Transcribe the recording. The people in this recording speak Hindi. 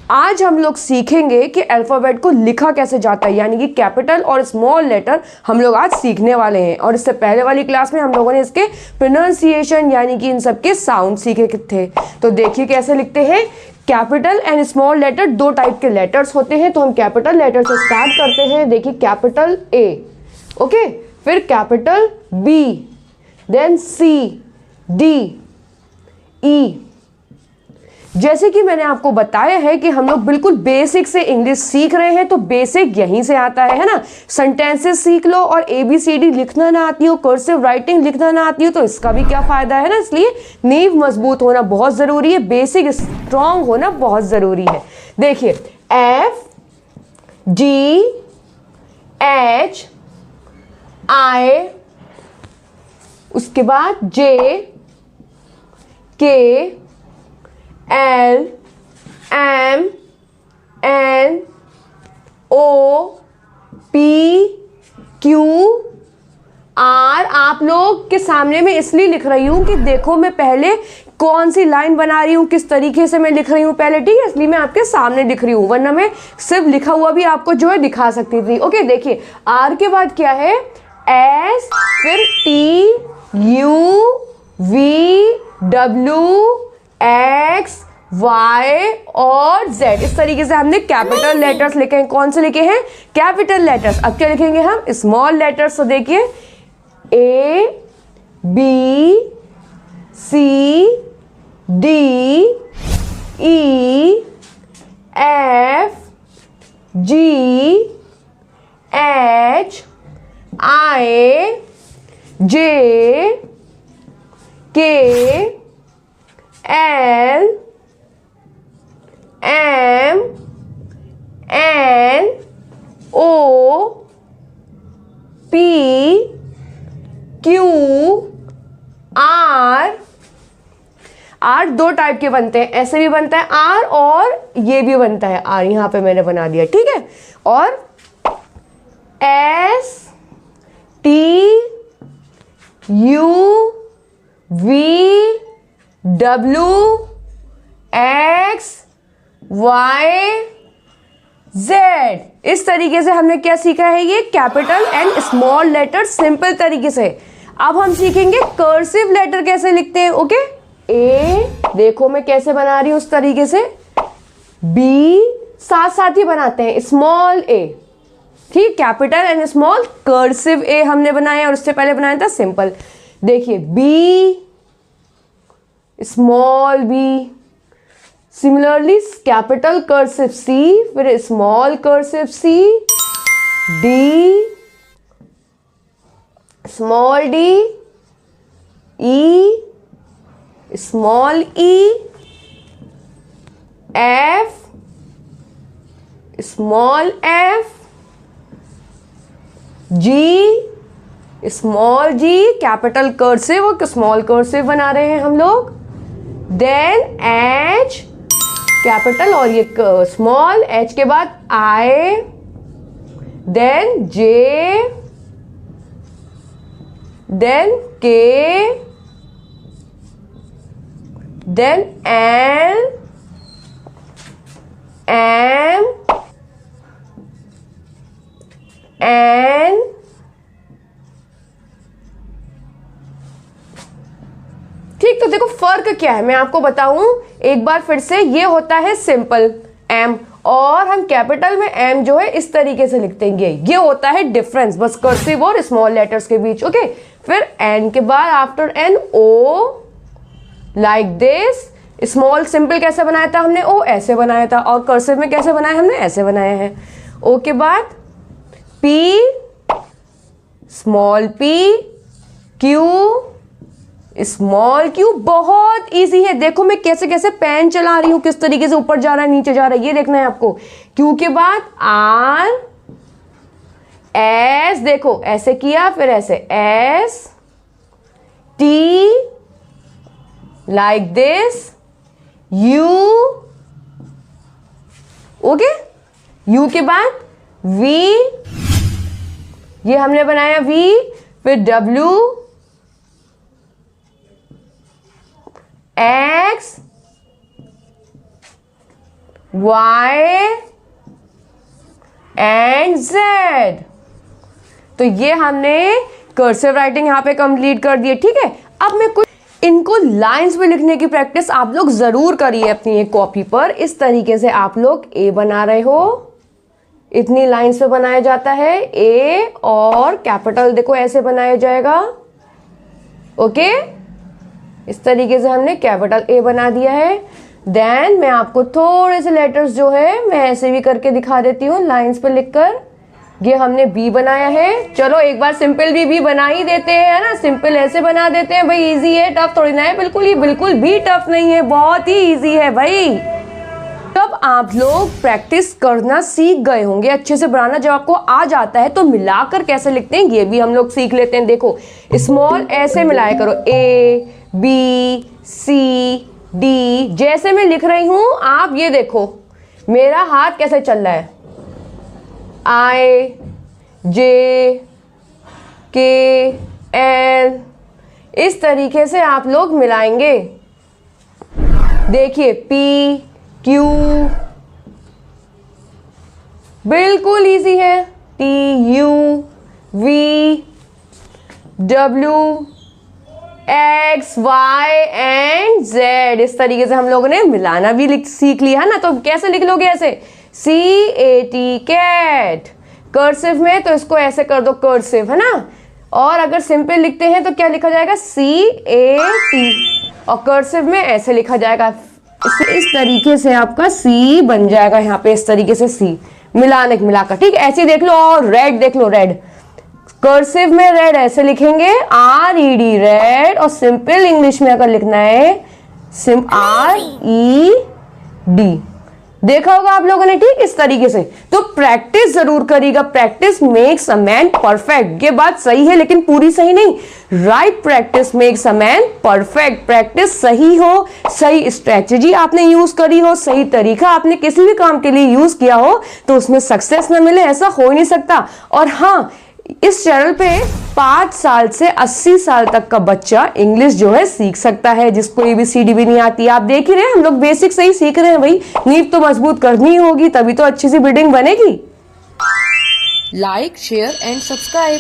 आज हम लोग सीखेंगे कि अल्फ़ाबेट को लिखा कैसे जाता है, यानी कि कैपिटल और स्मॉल लेटर हम लोग आज सीखने वाले हैं। और इससे पहले वाली क्लास में हम लोगों ने इसके प्रोनाउंसिएशन यानी कि इन सब के साउंड सीखे थे। तो देखिए कैसे लिखते हैं। कैपिटल एंड स्मॉल लेटर, दो टाइप के लेटर्स होते हैं। तो हम कैपिटल लेटर से स्टार्ट करते हैं। देखिए कैपिटल ए, ओके, फिर कैपिटल बी, देन सी, डी, ई। जैसे कि मैंने आपको बताया है कि हम लोग बिल्कुल बेसिक से इंग्लिश सीख रहे हैं, तो बेसिक यहीं से आता है ना। सेंटेंसेस सीख लो और ABCD लिखना ना आती हो, कर्सिव राइटिंग लिखना ना आती हो, तो इसका भी क्या फायदा है ना। इसलिए नींव मजबूत होना बहुत जरूरी है, बेसिक स्ट्रांग होना बहुत जरूरी है। देखिए FGH I, उसके बाद JK L M N O P Q R। आप लोग के सामने मैं इसलिए लिख रही हूँ कि देखो मैं पहले कौन सी लाइन बना रही हूँ, किस तरीके से मैं लिख रही हूँ पहले, ठीक है। इसलिए मैं आपके सामने लिख रही हूँ, वरना मैं सिर्फ लिखा हुआ भी आपको जो है दिखा सकती थी। ओके, देखिए R के बाद क्या है, S, फिर T U V W X Y और Z। इस तरीके से हमने कैपिटल लेटर्स लिखे हैं। कौन से लिखे हैं, कैपिटल लेटर्स। अब क्या लिखेंगे हम, स्मॉल लेटर्स। तो देखिए A B C D E F G H I J K L M N O P Q R दो टाइप के बनते हैं, ऐसे भी बनता है R और ये भी बनता है R, यहां पे मैंने बना दिया, ठीक है। और S T U V W X Y Z। इस तरीके से हमने क्या सीखा है, ये capital and small letter simple तरीके से। अब हम सीखेंगे कर्सिव लेटर कैसे लिखते हैं। ओके, ए देखो मैं कैसे बना रही हूं उस तरीके से, बी साथ साथ ही बनाते हैं, स्मॉल ए, ठीक। Capital and small, cursive A हमने बनाया और उससे पहले बनाया था सिंपल। देखिए B, small B, similarly capital cursive C, फिर small cursive C, D, small D, E, small E, F, small F, G, small G, capital cursive और स्मॉल कर्सिव बना रहे हैं हम लोग। देन एच, कैपिटल और ये स्मॉल, एच के बाद आई, देन जे, देन के, देन एल, एम, एन, ठीक। तो देखो फर्क क्या है मैं आपको बताऊं एक बार फिर से। ये होता है सिंपल एम, और हम कैपिटल में एम जो है इस तरीके से लिखते हैं, ये होता है डिफरेंस बस कर्सिव और स्मॉल लेटर्स के बीच। ओके, फिर एन के बाद after N O, like this. Small simple कैसे बनाया था हमने, ओ ऐसे बनाया था, और कर्सिव में कैसे बनाया हमने, ऐसे बनाया है। ओ के बाद P, small P, Q, small Q. बहुत इजी है, देखो मैं कैसे कैसे पेन चला रही हूं, किस तरीके से ऊपर जा रहा है नीचे जा रहा है, ये देखना है आपको। क्यू के बाद आर, एस, देखो ऐसे किया, फिर ऐसे S, T, like this, you, okay. You के बाद वी, ये हमने बनाया वी, फिर W, x, Y and Z। तो ये हमने कर्सिव राइटिंग यहाँ पे कंप्लीट कर दी है, ठीक है। अब मैं कुछ इनको लाइंस पे लिखने की प्रैक्टिस आप लोग जरूर करिए अपनी एक कॉपी पर। इस तरीके से आप लोग ए बना रहे हो, इतनी लाइंस पे बनाया जाता है ए, और कैपिटल देखो ऐसे बनाया जाएगा, ओके। इस तरीके से हमने कैपिटल ए बना दिया है। देन मैं आपको थोड़े से लेटर्स जो है मैं ऐसे भी करके दिखा देती हूँ लाइंस पे लिखकर। ये हमने बी बनाया है। चलो एक बार सिंपल भी बना ही देते हैं, है ना। सिंपल ऐसे बना देते हैं भाई, इजी है, टफ थोड़ी ना है। बिल्कुल, ये बिल्कुल भी टफ नहीं है, बहुत ही इजी है भाई। तब आप लोग प्रैक्टिस करना सीख गए होंगे अच्छे से बनाना। जब आपको आ जाता है तो मिलाकर कैसे लिखते हैं ये भी हम लोग सीख लेते हैं। देखो स्मॉल ऐसे मिलाया करो, ए बी सी डी। जैसे मैं लिख रही हूं आप ये देखो मेरा हाथ कैसे चल रहा है, आई जे के एल। इस तरीके से आप लोग मिलाएंगे। देखिए पी क्यू, बिल्कुल इजी है। T U V W X Y and Z. इस तरीके से हम लोगों ने मिलाना भी सीख लिया है ना। तो कैसे लिख लोगे ऐसे, सी ए टी कैट। कर्सिव में तो इसको ऐसे कर दो कर्सिव, है ना। और अगर सिंपल लिखते हैं तो क्या लिखा जाएगा, सी ए टी। और कर्सिव में ऐसे लिखा जाएगा, इस तरीके से आपका सी बन जाएगा यहाँ पे। इस तरीके से सी मिलाकर, ठीक। ऐसे देख लो। और रेड देख लो, रेड कर्सिव में रेड ऐसे लिखेंगे, आर ई डी रेड। और सिंपल इंग्लिश में अगर लिखना है आर ई डी, देखा होगा आप लोगों ने, ठीक। इस तरीके से तो प्रैक्टिस जरूर करिएगा। Practice makes a man perfect. ये बात सही है लेकिन पूरी सही नहीं। Right practice makes a man perfect. Practice सही हो, सही स्ट्रेटजी आपने यूज करी हो, सही तरीका आपने किसी भी काम के लिए यूज किया हो, तो उसमें सक्सेस न मिले ऐसा हो ही नहीं सकता। और हाँ, इस चैनल पे 5 साल से 80 साल तक का बच्चा इंग्लिश जो है सीख सकता है, जिसको ABCD भी नहीं आती। आप देख ही रहे हैं, हम लोग बेसिक से ही सीख रहे हैं भाई। नींव तो मजबूत करनी होगी, तभी तो अच्छी सी बिल्डिंग बनेगी। Like share and subscribe.